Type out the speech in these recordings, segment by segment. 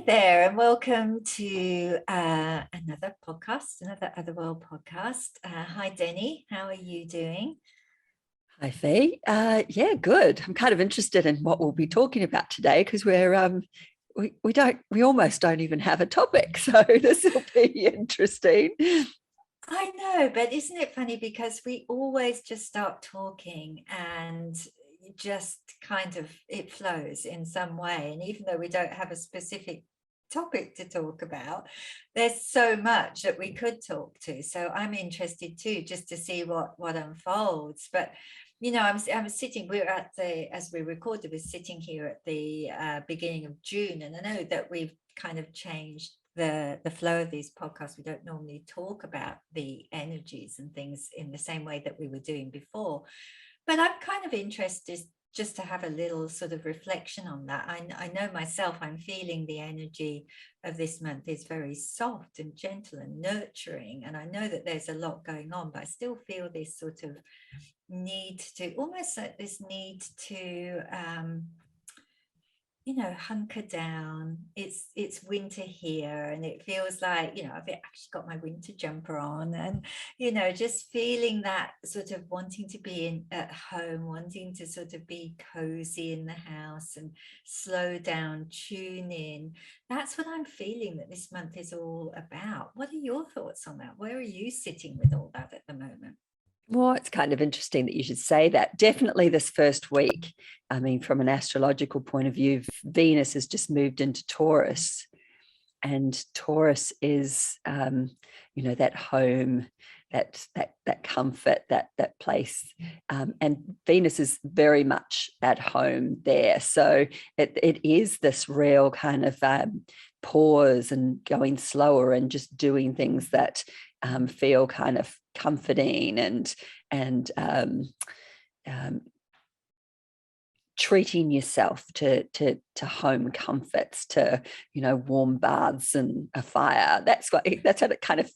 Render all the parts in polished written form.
Hi there, and welcome to another podcast, another Otherworld podcast. Hi, Denny. How are you doing? Hi, Fee. Yeah, good. I'm kind of interested in what we'll be talking about today because we almost don't even have a topic, so this will be interesting. I know, but isn't it funny because we always just start talking and just kind of it flows in some way. And even though we don't have a specific topic to talk about, there's so much that we could talk to. So I'm interested too, just to see what unfolds. But I'm sitting. We're at the as we recorded, we're sitting here at the beginning of June, and I know that we've kind of changed the flow of these podcasts. We don't normally talk about the energies and things in the same way that we were doing before, but I'm kind of interested just to have a little sort of reflection on that. I know myself, I'm feeling the energy of this month is very soft and gentle and nurturing, and I know that there's a lot going on, but I still feel this sort of need to, almost like this need to hunker down. It's winter here, and it feels like, I've actually got my winter jumper on, and just feeling that sort of wanting to be at home, wanting to sort of be cozy in the house and slow down, tune in. That's what I'm feeling that this month is all about. What are your thoughts on that? Where are you sitting with all that at the moment? Well, it's kind of interesting that you should say that. Definitely this first week, I mean, from an astrological point of view, Venus has just moved into Taurus, and Taurus is, that home, that comfort, that place, and Venus is very much at home there. So it is this real kind of pause and going slower and just doing things that feel kind of comforting and treating yourself to home comforts, to warm baths and a fire. That's a kind of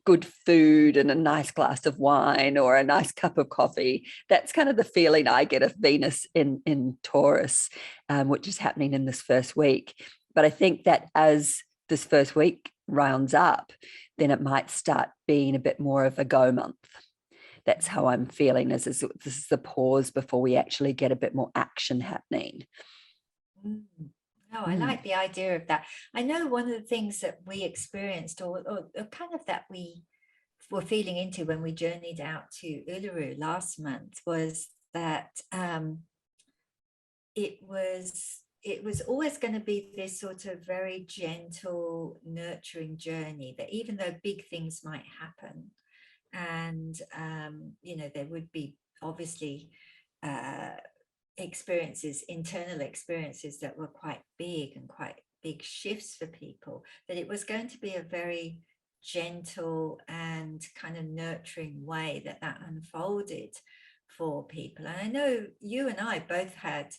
good food and a nice glass of wine or a nice cup of coffee. That's kind of the feeling I get of Venus in Taurus, which is happening in this first week. But I think that as this first week rounds up, then it might start being a bit more of a go month. That's how I'm feeling. This is the pause before we actually get a bit more action happening. No, I like the idea of that. I know one of the things that we experienced, or kind of that we were feeling into when we journeyed out to Uluru last month, was that it was always going to be this sort of very gentle, nurturing journey, that even though big things might happen, and there would be obviously internal experiences that were quite big and quite big shifts for people, that it was going to be a very gentle and kind of nurturing way that unfolded for people. And I know you and I both had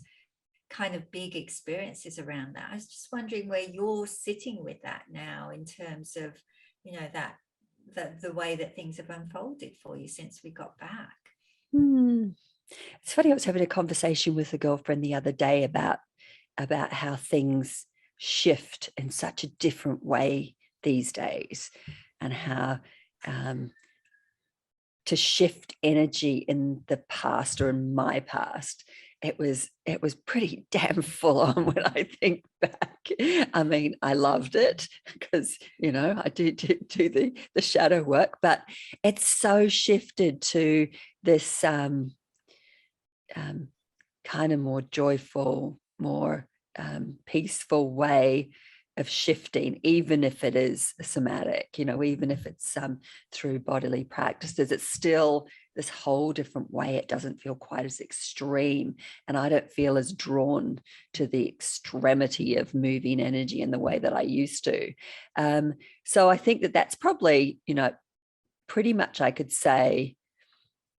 kind of big experiences around that. I was just wondering where you're sitting with that now, in terms of that the way that things have unfolded for you since we got back. It's funny, I was having a conversation with a girlfriend the other day about how things shift in such a different way these days, and how to shift energy in the past, or in my past, it was pretty damn full on when I think back. I mean, I loved it because I do the shadow work, but it's so shifted to this kind of more joyful, more peaceful way of shifting, even if it is somatic, even if it's through bodily practices. It's still this whole different way. It doesn't feel quite as extreme, and I don't feel as drawn to the extremity of moving energy in the way that I used to. So I think that that's probably, pretty much, I could say,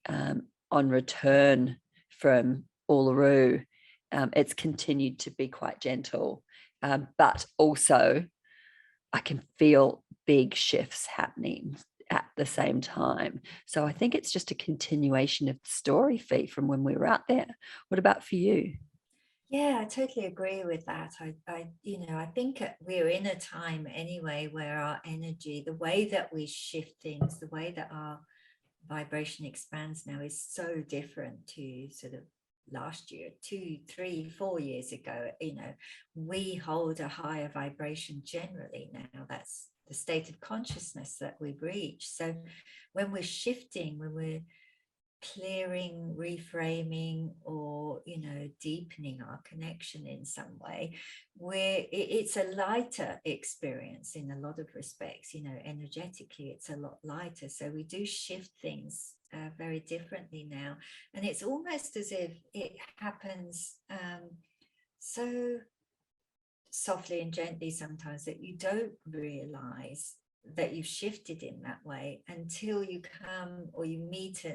on return from Uluru, it's continued to be quite gentle. But also I can feel big shifts happening at the same time. So I think it's just a continuation of the story, Fee, from when we were out there. What about for you? Yeah, I totally agree with that. I think we're in a time anyway where our energy, the way that we shift things, the way that our vibration expands now is so different to sort of last year, 2, 3, 4 years ago. We hold a higher vibration generally now. That's the state of consciousness that we've reached. So when we're shifting, when we're clearing, reframing, or deepening our connection in some way, where it's a lighter experience in a lot of respects. Energetically it's a lot lighter, so we do shift things very differently now, and it's almost as if it happens so softly and gently sometimes that you don't realize that you've shifted in that way until you come or you meet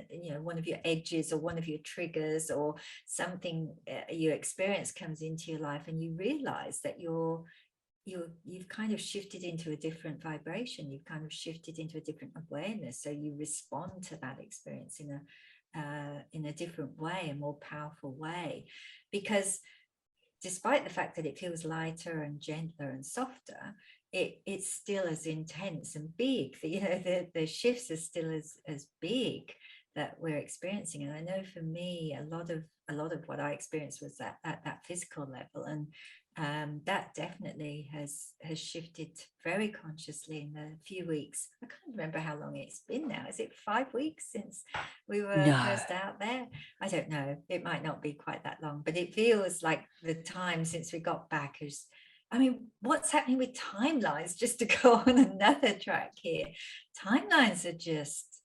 one of your edges or one of your triggers, or something you experience comes into your life, and you realize that you've kind of shifted into a different vibration, you've kind of shifted into a different awareness, so you respond to that experience in a different way, a more powerful way, because despite the fact that it feels lighter and gentler and softer, it's still as intense and big. The shifts are still as big that we're experiencing. And I know for me, a lot of what I experienced was that at that physical level, and that definitely has shifted very consciously in the few weeks. I can't remember how long it's been now. Is it 5 weeks since we were No. first out there? I don't know. It might not be quite that long, but it feels like the time since we got back is. I mean, what's happening with timelines? Just to go on another track here, timelines are just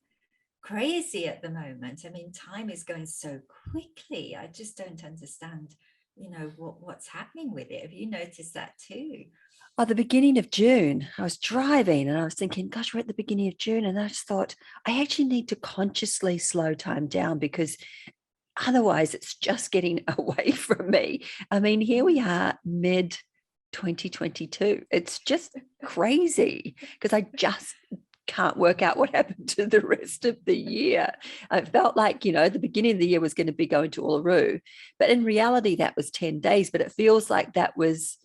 crazy at the moment. I mean, time is going so quickly. I just don't understand, what's happening with it. Have you noticed that too? Oh, the beginning of June, I was driving and I was thinking, gosh, we're at the beginning of June. And I just thought, I actually need to consciously slow time down, because otherwise it's just getting away from me. I mean, here we are mid 2022. It's just crazy because I just can't work out what happened to the rest of the year. I felt like, the beginning of the year was going to be going to Uluru, but in reality, that was 10 days, but it feels like that was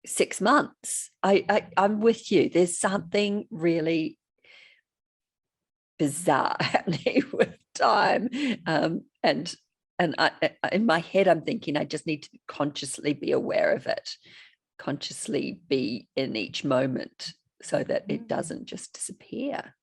6 months. I'm with you. There's something really bizarre happening with time, and in my head, I'm thinking I just need to consciously be aware of it, consciously be in each moment, so that it doesn't just disappear.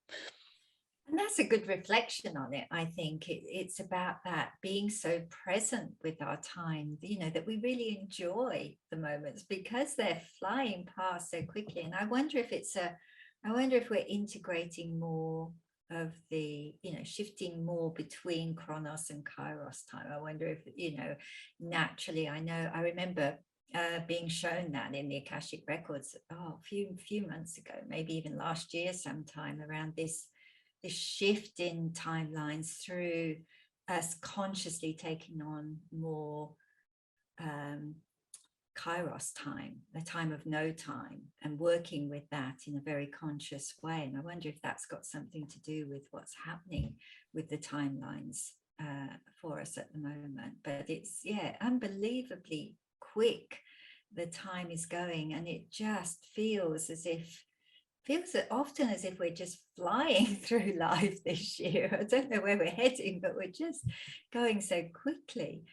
And that's a good reflection on it. I think it's about that being so present with our time, that we really enjoy the moments because they're flying past so quickly. And I wonder if we're integrating more of the, shifting more between Chronos and Kairos time. I wonder if, naturally, I remember being shown that in the Akashic records, a few months ago, maybe even last year sometime, around this shift in timelines through us consciously taking on more Kairos time, the time of no time, and working with that in a very conscious way. And I wonder if that's got something to do with what's happening with the timelines for us at the moment. But it's, yeah, unbelievably quick the time is going, and it just feels often as if we're just flying through life this year. I don't know where we're heading, but we're just going so quickly.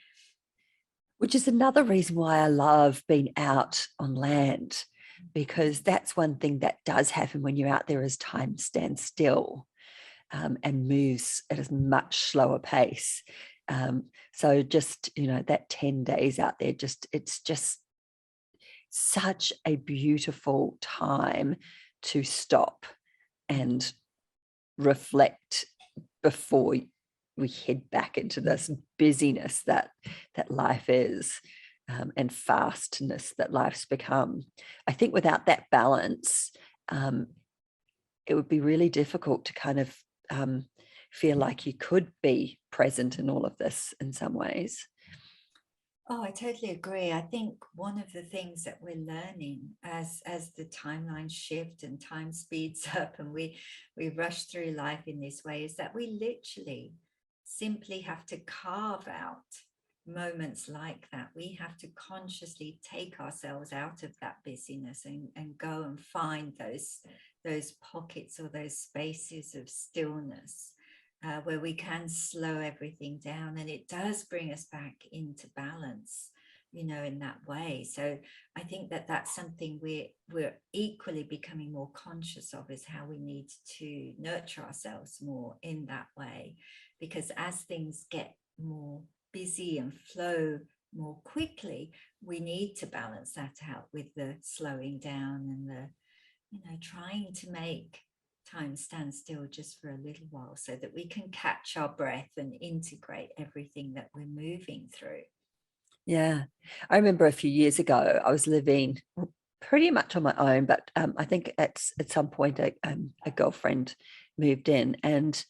Which is another reason why I love being out on land, because that's one thing that does happen when you're out there is time stands still, and moves at a much slower pace. So just, that 10 days out there, it's just such a beautiful time to stop and reflect before we head back into this busyness that life is, and fastness that life's become. I think without that balance, it would be really difficult to kind of feel like you could be present in all of this in some ways. Oh, I totally agree. I think one of the things that we're learning as the timelines shift and time speeds up, and we rush through life in this way, is that we literally simply have to carve out moments like that, we have to consciously take ourselves out of that busyness and go and find those pockets or those spaces of stillness, where we can slow everything down, and it does bring us back into balance, in that way. So I think that that's something we're equally becoming more conscious of, is how we need to nurture ourselves more in that way, because as things get more busy and flow more quickly, we need to balance that out with the slowing down and the, trying to make time stand still just for a little while, so that we can catch our breath and integrate everything that we're moving through. Yeah. I remember a few years ago, I was living pretty much on my own, but I think at some point a girlfriend moved in, and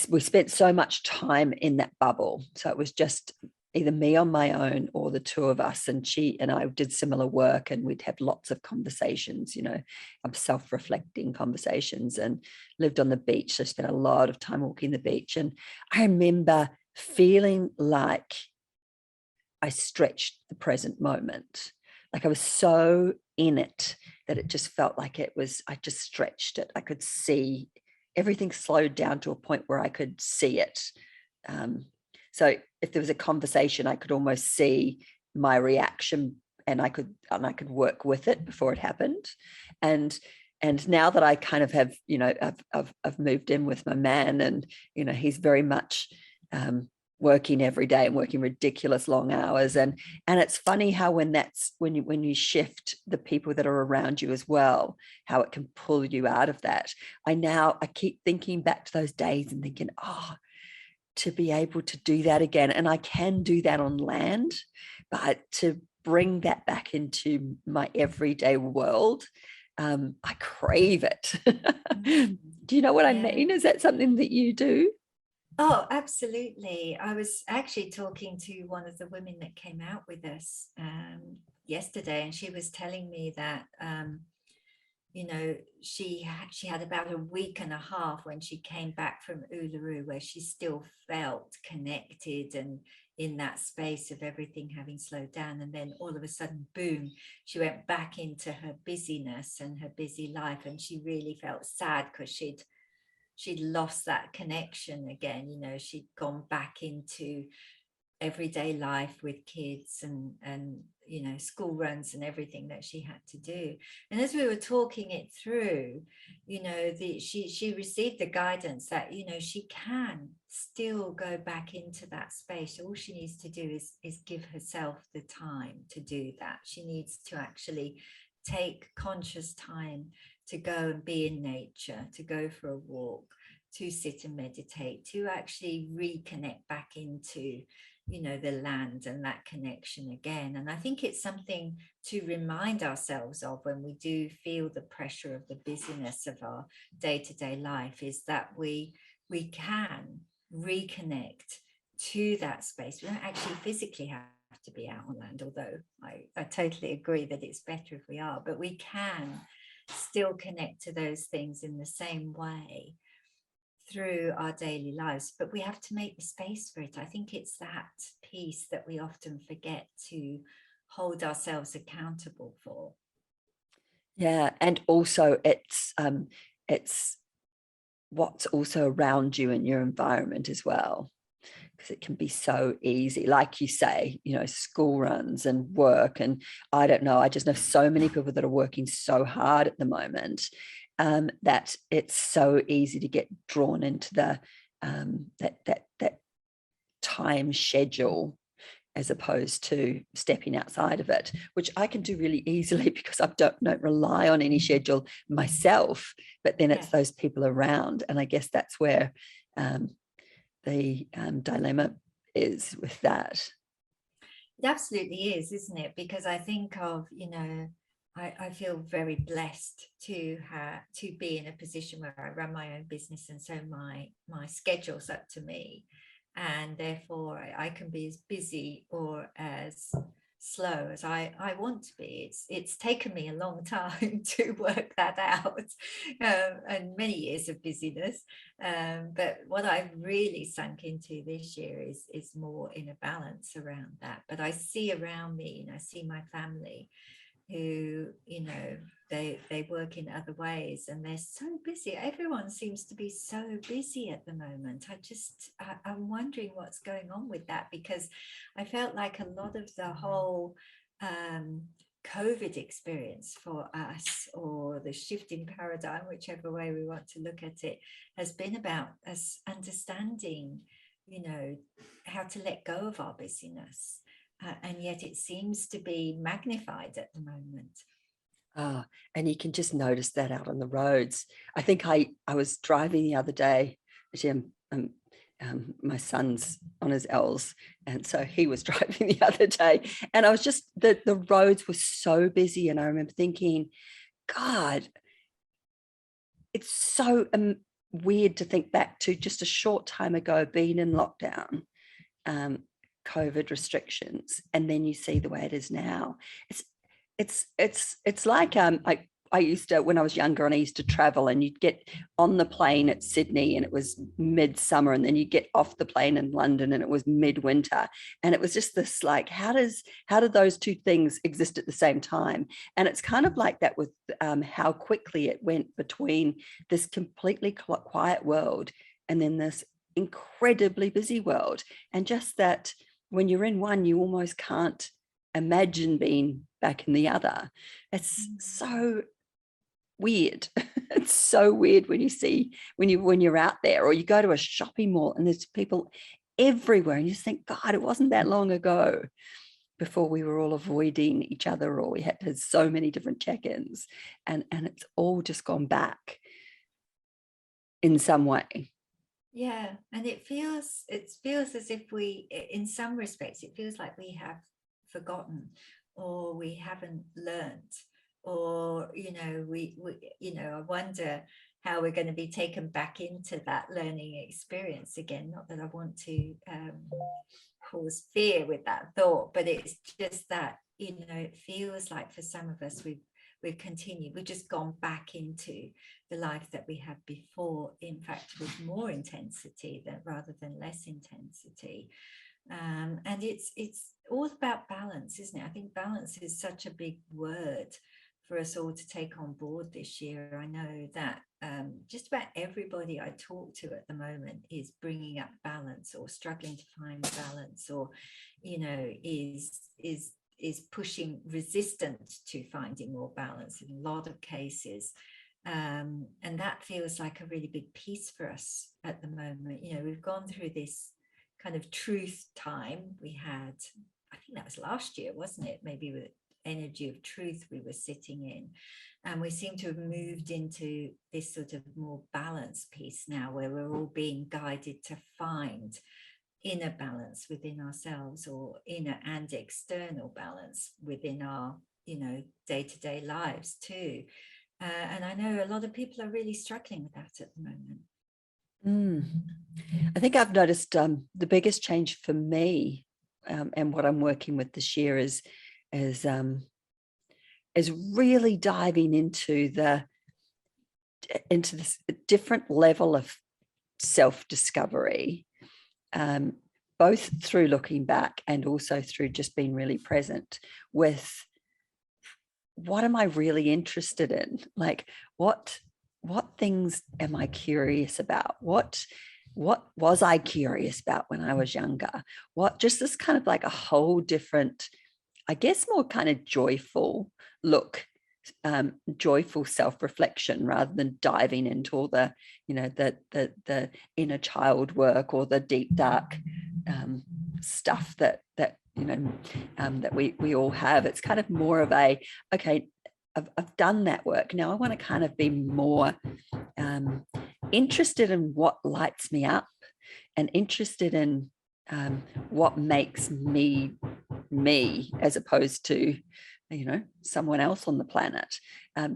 we spent so much time in that bubble. So it was just either me on my own or the two of us. And she and I did similar work, and we'd have lots of conversations, self-reflecting conversations, and lived on the beach. So I spent a lot of time walking the beach. And I remember feeling like I stretched the present moment. Like I was so in it that it just felt like I just stretched it. I could see everything, slowed down to a point where I could see it. So if there was a conversation, I could almost see my reaction, and I could work with it before it happened. And now that I kind of have, I've moved in with my man, and he's very much working every day and working ridiculous long hours, and it's funny how when you shift the people that are around you as well, how it can pull you out of that. I keep thinking back to those days and thinking, to be able to do that again. And I can do that on land, but to bring that back into my everyday world, I crave it. Do you know what I mean? Is that something that you do? Oh, absolutely. I was actually talking to one of the women that came out with us yesterday, and she was telling me that she had about a week and a half when she came back from Uluru, where she still felt connected and in that space of everything having slowed down. And then all of a sudden, boom, she went back into her busyness and her busy life, and she really felt sad because she'd lost that connection again. She'd gone back into everyday life with kids and school runs and everything that she had to do. And as we were talking it through, she received the guidance that she can still go back into that space. All she needs to do is give herself the time to do that. She needs to actually take conscious time to go and be in nature, to go for a walk, to sit and meditate, to actually reconnect back into the land and that connection again. And I think it's something to remind ourselves of when we do feel the pressure of the busyness of our day-to-day life, is that we can reconnect to that space. We don't actually physically have to be out on land, although I totally agree that it's better if we are, but we can still connect to those things in the same way through our daily lives, but we have to make the space for it. I think it's that piece that we often forget to hold ourselves accountable for. Yeah, and also it's what's also around you in your environment as well, because it can be so easy, like you say, school runs and work, and I don't know, I just know so many people that are working so hard at the moment, that it's so easy to get drawn into the that time schedule, as opposed to stepping outside of it, which I can do really easily because I don't rely on any schedule myself, but then it's those people around. And I guess that's where the dilemma is with that. It absolutely is, isn't it? Because I think of, I feel very blessed to be in a position where I run my own business, and so my schedule's up to me, and therefore I can be as busy or as slow as I want to be. It's taken me a long time to work that out, and many years of busyness. But what I've really sunk into this year is more in a balance around that. But I see around me, and I see my family who, they work in other ways and they're so busy. Everyone seems to be so busy at the moment. I'm wondering what's going on with that, because I felt like a lot of the whole COVID experience for us, or the shift in paradigm, whichever way we want to look at it, has been about us understanding, how to let go of our busyness. And yet it seems to be magnified at the moment. And you can just notice that out on the roads. I think I was driving the other day. Actually, my son's on his L's, and so he was driving the other day, and I was just the roads were so busy, and I remember thinking, God, it's so weird to think back to just a short time ago being in lockdown, COVID restrictions, and then you see the way it is now. It's like I used to, when I was younger, and I used to travel, and you'd get on the plane at Sydney and it was midsummer, and then you get off the plane in London and it was midwinter, and it was just this like, how do those two things exist at the same time? And it's kind of like that with how quickly it went between this completely quiet world and then this incredibly busy world, and just that when you're in one, you almost can't imagine being back in the other. It's so weird. It's so weird when you're out there, or you go to a shopping mall and there's people everywhere, and you just think, God, it wasn't that long ago before we were all avoiding each other, or we had to so many different check-ins, and it's all just gone back in some way. Yeah, and it feels as if we, in some respects, it feels like we have forgotten, or we haven't learnt, or I wonder how we're going to be taken back into that learning experience again. Not that I want to cause fear with that thought, but it's just that, it feels like for some of us we've continued, we've just gone back into the life that we had before, in fact with more intensity rather than less intensity. And it's all about balance, isn't it? I think balance is such a big word for us all to take on board this year. I know that just about everybody I talk to at the moment is bringing up balance, or struggling to find balance, or is pushing resistance to finding more balance in a lot of cases. And that feels like a really big piece for us at the moment. We've gone through this kind of truth time. We had, I think that was last year, wasn't it? Maybe with energy of truth we were sitting in. And we seem to have moved into this sort of more balanced piece now, where we're all being guided to find inner balance within ourselves, or inner and external balance within our day-to-day lives too. And I know a lot of people are really struggling with that at the moment. I think I've noticed the biggest change for me, and what I'm working with this year is really diving into this different level of self-discovery, both through looking back and also through just being really present with what am I really interested in? Like what things am I curious about? What was I curious about when I was younger? What, just this kind of like a whole different, I guess, more kind of joyful look, joyful self-reflection, rather than diving into all the, the inner child work, or the deep dark stuff that that we all have. It's kind of more of a, okay, I've done that work. Now I want to kind of be more interested in what lights me up, and interested in what makes me, as opposed to someone else on the planet.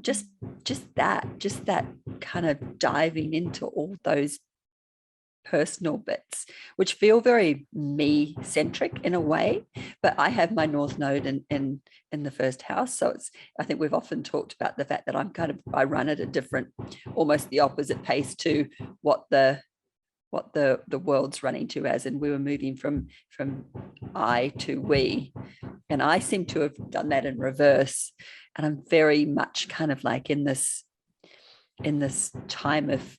Just that kind of diving into all those personal bits, which feel very me centric in a way. But I have my North Node in the first house, so it's, I think we've often talked about the fact that I run at a different, almost the opposite pace to what the world's running to, as in we were moving from I to we, and I seem to have done that in reverse. And I'm very much kind of like in this time of,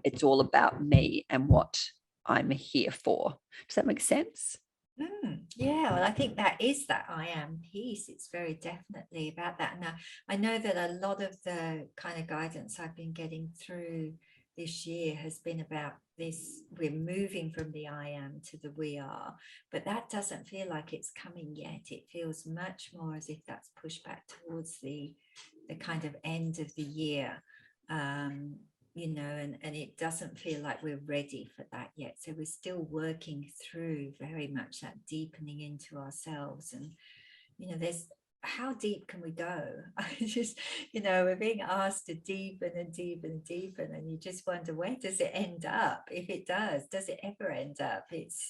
it's all about me and what I'm here for. Does that make sense? Yeah, well, I think that is that I am piece. It's very definitely about that. Now, I know that a lot of the kind of guidance I've been getting through this year has been about this. We're moving from the I am to the we are, but that doesn't feel like it's coming yet. It feels much more as if that's pushed back towards the kind of end of the year. And it doesn't feel like we're ready for that yet. So we're still working through very much that deepening into ourselves. And, there's, how deep can we go? I just, we're being asked to deepen and deepen and deepen. And you just wonder, where does it end up? If it does it ever end up? It's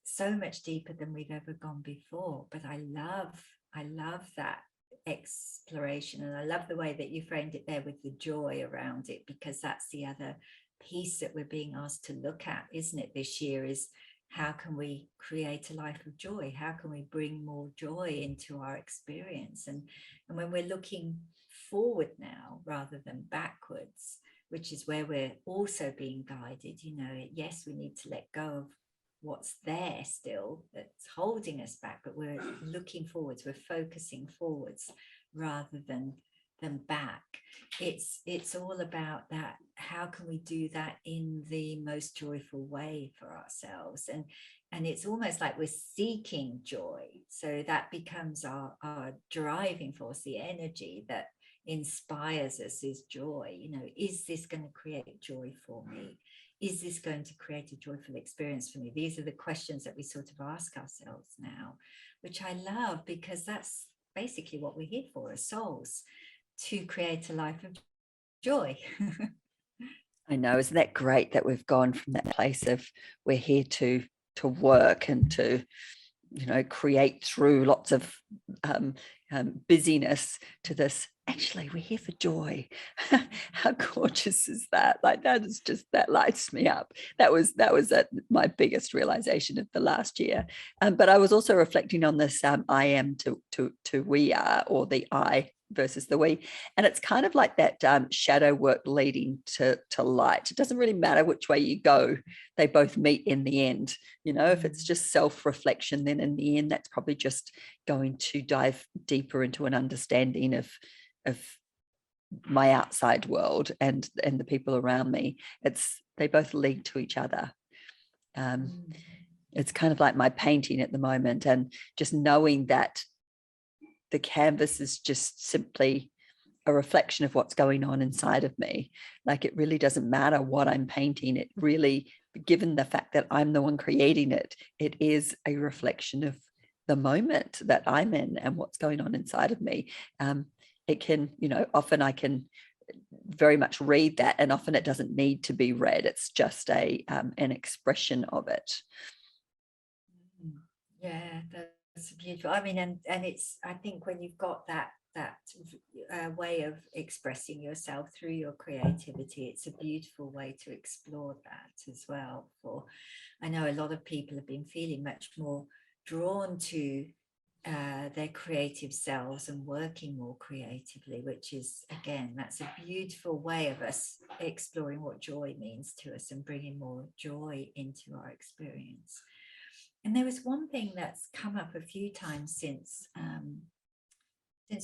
so much deeper than we've ever gone before. But I love that exploration, and I love the way that you framed it there with the joy around it, because that's the other piece that we're being asked to look at, isn't it, this year, is how can we create a life of joy? How can we bring more joy into our experience? And when we're looking forward now rather than backwards, which is where we're also being guided, yes, we need to let go of what's there still that's holding us back, but we're looking forwards, we're focusing forwards rather than back. It's all about that. How can we do that in the most joyful way for ourselves? And it's almost like we're seeking joy, so that becomes our driving force, the energy that inspires us is joy. Is this going to create joy for me? Is this going to create a joyful experience for me? These are the questions that we sort of ask ourselves now, which I love, because that's basically what we're here for as souls, to create a life of joy. I know, isn't that great that we've gone from that place of we're here to work and to create through lots of busyness, to this, actually we're here for joy. How gorgeous is that? Like, that is just, that lights me up. That was my biggest realization of the last year. But I was also reflecting on this I am to we are, or the I versus the we, and it's kind of like that shadow work leading to light. It doesn't really matter which way you go, they both meet in the end. If it's just self-reflection, then in the end that's probably just going to dive deeper into an understanding of my outside world and the people around me. They both lead to each other. It's kind of like my painting at the moment, and just knowing that the canvas is just simply a reflection of what's going on inside of me. Like, it really doesn't matter what I'm painting. It really, given the fact that I'm the one creating it, it is a reflection of the moment that I'm in and what's going on inside of me. It can, often I can very much read that, and often it doesn't need to be read. It's just an expression of it. Yeah, that's beautiful. I mean, and it's, I think when you've got that way of expressing yourself through your creativity, it's a beautiful way to explore that as well. I know a lot of people have been feeling much more drawn to their creative selves and working more creatively, which is, again, that's a beautiful way of us exploring what joy means to us and bringing more joy into our experience. And there was one thing that's come up a few times since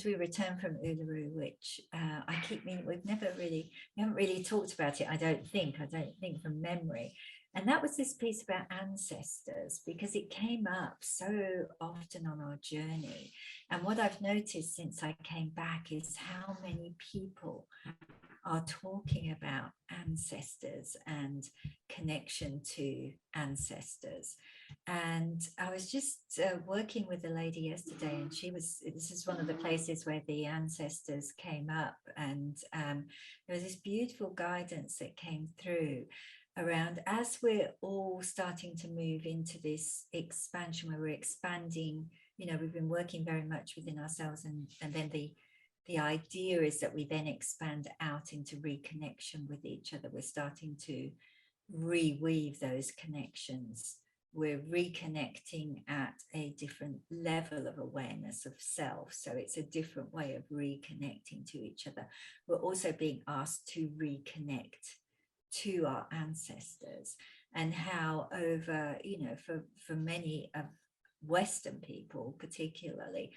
we returned from Uluru, which I keep meaning, we haven't really talked about it, I don't think from memory. And that was this piece about ancestors, because it came up so often on our journey. And what I've noticed since I came back is how many people are talking about ancestors and connection to ancestors. And I was just working with a lady yesterday, and this is one of the places where the ancestors came up, and there was this beautiful guidance that came through around, as we're all starting to move into this expansion where we're expanding, we've been working very much within ourselves, and then the idea is that we then expand out into reconnection with each other. We're starting to reweave those connections. We're reconnecting at a different level of awareness of self. So it's a different way of reconnecting to each other. We're also being asked to reconnect to our ancestors, and how over, for many of Western people particularly,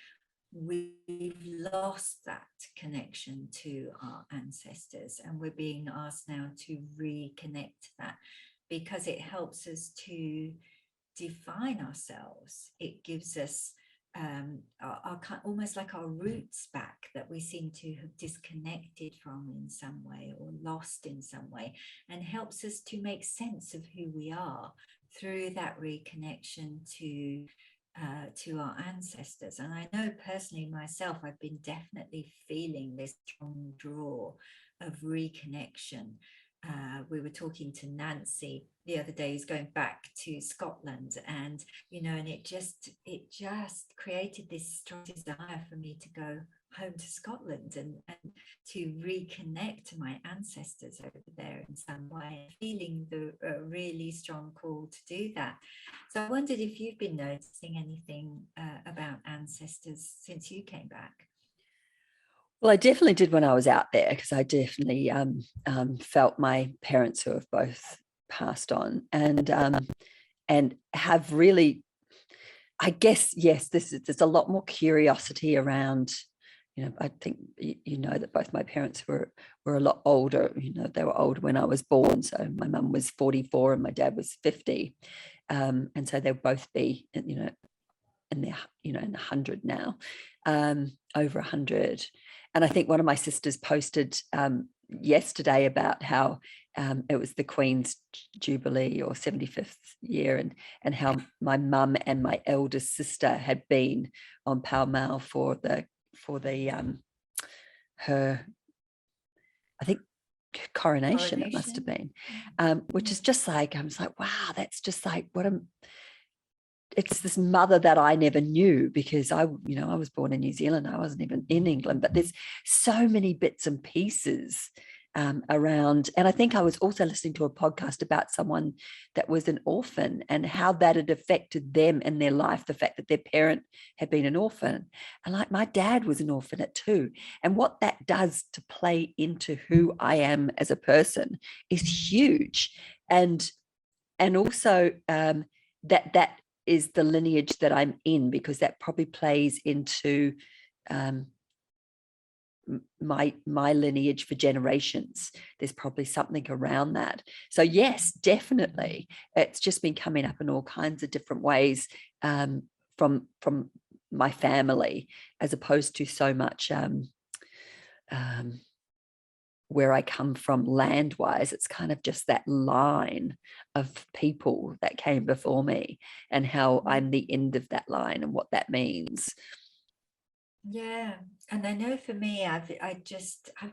we've lost that connection to our ancestors, and we're being asked now to reconnect to that, because it helps us to define ourselves. It gives us our almost like our roots back, that we seem to have disconnected from in some way, or lost in some way, and helps us to make sense of who we are through that reconnection to our ancestors. And I know personally myself, I've been definitely feeling this strong draw of reconnection. We were talking to Nancy the other day, who's going back to Scotland, and and it just created this strong desire for me to go home to Scotland, and to reconnect to my ancestors over there in some way, feeling the really strong call to do that. So I wondered if you've been noticing anything about ancestors since you came back. Well, I definitely did when I was out there, because I definitely felt my parents, who have both passed on, and have really, I guess, yes, there's a lot more curiosity around. I think that both my parents were a lot older. They were older when I was born. So my mum was 44 and my dad was 50, and so they'll both be in their in 100 now, over 100. And I think one of my sisters posted yesterday about how it was the Queen's Jubilee or 75th year, and how my mum and my eldest sister had been on Pall Mall for the her, I think, coronation. It must have been, which is just like, I was like, wow, that's just like it's this mother that I never knew, because I was born in New Zealand. I wasn't even in England, but there's so many bits and pieces around. And I think I was also listening to a podcast about someone that was an orphan, and how that had affected them in their life, the fact that their parent had been an orphan. And like, my dad was an orphan at 2. And what that does to play into who I am as a person is huge. And also that is the lineage that I'm in, because that probably plays into my lineage for generations. There's probably something around that. So yes, definitely, it's just been coming up in all kinds of different ways from my family, as opposed to so much where I come from land wise. It's kind of just that line of people that came before me, and how I'm the end of that line, and what that means. Yeah, and I know for me, I've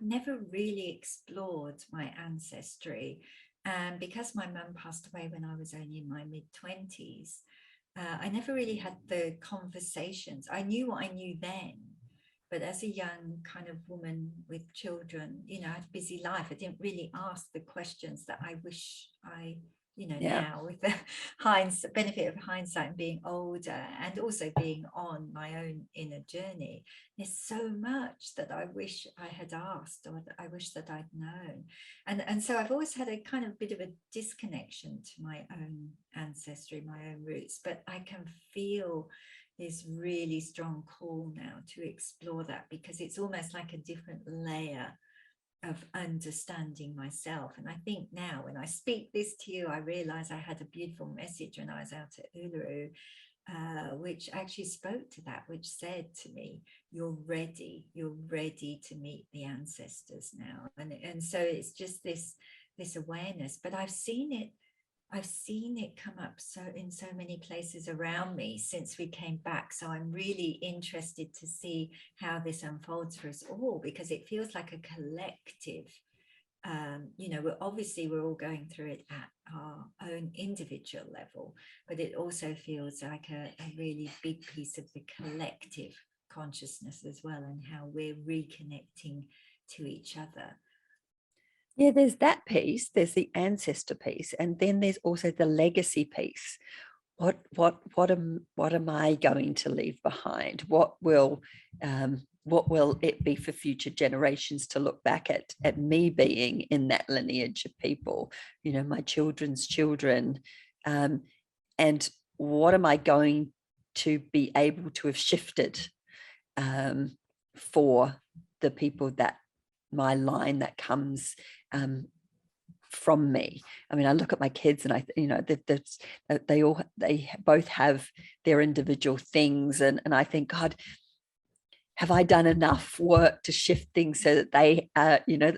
never really explored my ancestry, and because my mum passed away when I was only in my mid-20s, I never really had the conversations. I knew what I knew then, but as a young kind of woman with children, I had a busy life. I didn't really ask the questions that I wish I, Yeah. now, with the benefit of hindsight, and being older, and also being on my own inner journey. There's so much that I wish I had asked, or that I wish that I'd known. And so I've always had a kind of bit of a disconnection to my own ancestry, my own roots, but I can feel this really strong call now to explore that, because it's almost like a different layer of understanding myself. And I think now, when I speak this to you, I realize I had a beautiful message when I was out at Uluru, which actually spoke to that, which said to me, you're ready to meet the ancestors now. And so it's just this awareness. But I've seen it come up in so many places around me since we came back. So I'm really interested to see how this unfolds for us all, because it feels like a collective we're all going through it at our own individual level, but it also feels like a really big piece of the collective consciousness as well, and how we're reconnecting to each other. Yeah, there's that piece, there's the ancestor piece, and then there's also the legacy piece. What am I going to leave behind? What will it be for future generations to look back at me being in that lineage of people, my children's children, and what am I going to be able to have shifted for the people that my line that comes from me. I mean, I look at my kids and they both have their individual things, and I think, God, have I done enough work to shift things so that they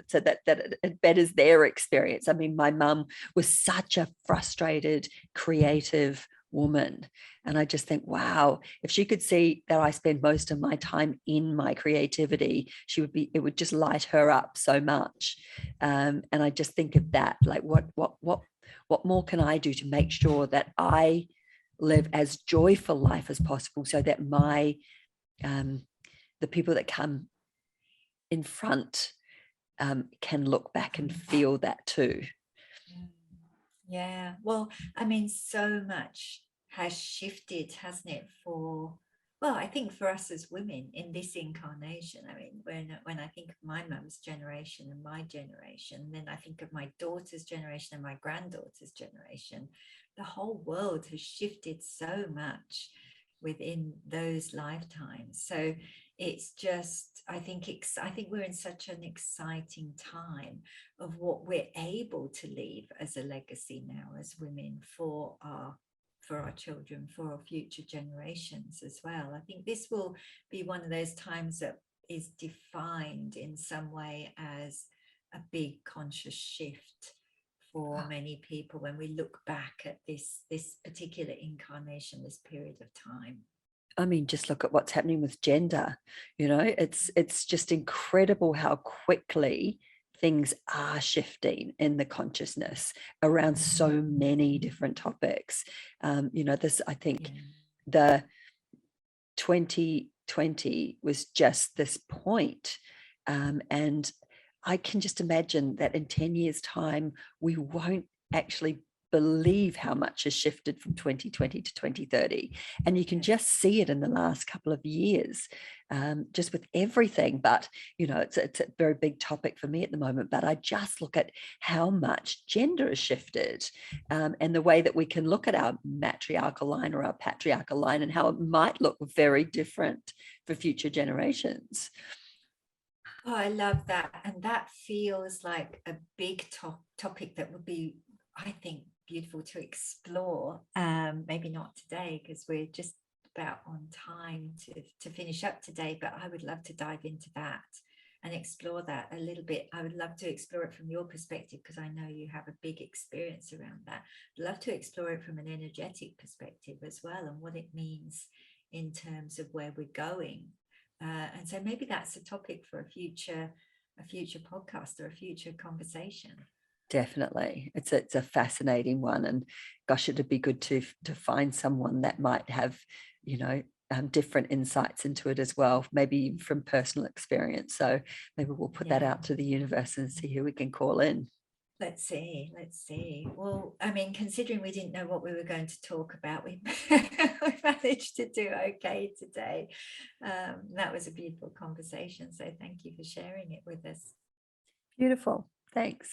so that it betters their experience? I mean, my mum was such a frustrated, creative woman, and I just think, wow, if she could see that I spend most of my time in my creativity, it would just light her up so much. And I just think of that, like, what more can I do to make sure that I live as joyful life as possible, so that the people that come in front can look back and feel that too. Yeah, well, I mean, so much has shifted, hasn't it, I think for us as women in this incarnation. I mean, when I think of my mum's generation and my generation, then I think of my daughter's generation and my granddaughter's generation, the whole world has shifted so much within those lifetimes. So it's just, I think we're in such an exciting time of what we're able to leave as a legacy now as women for our children, for our future generations as well. I think this will be one of those times that is defined in some way as a big conscious shift for many people when we look back at this particular incarnation, this period of time. I mean, just look at what's happening with gender. It's just incredible how quickly things are shifting in the consciousness around so many different topics. I think the 2020 was just this point. And I can just imagine that in 10 years' time, we won't actually believe how much has shifted from 2020 to 2030. And you can just see it in the last couple of years, just with everything. But, it's a very big topic for me at the moment. But I just look at how much gender has shifted, and the way that we can look at our matriarchal line or our patriarchal line, and how it might look very different for future generations. Oh, I love that. And that feels like a big topic that would be, I think, beautiful to explore. Maybe not today because we're just about on time to finish up today, but I would love to dive into that and explore that a little bit. I would love to explore it from your perspective because I know you have a big experience around that. I'd love to explore it from an energetic perspective as well, and what it means in terms of where we're going. And so maybe that's a topic for a future podcast or a future conversation. Definitely. It's a fascinating one. And gosh, it'd be good to find someone that might have, different insights into it as well, maybe from personal experience. So maybe we'll put that out to the universe and see who we can call in. Let's see. Well, I mean, considering we didn't know what we were going to talk about, we managed to do okay today. That was a beautiful conversation. So thank you for sharing it with us. Beautiful. Thanks.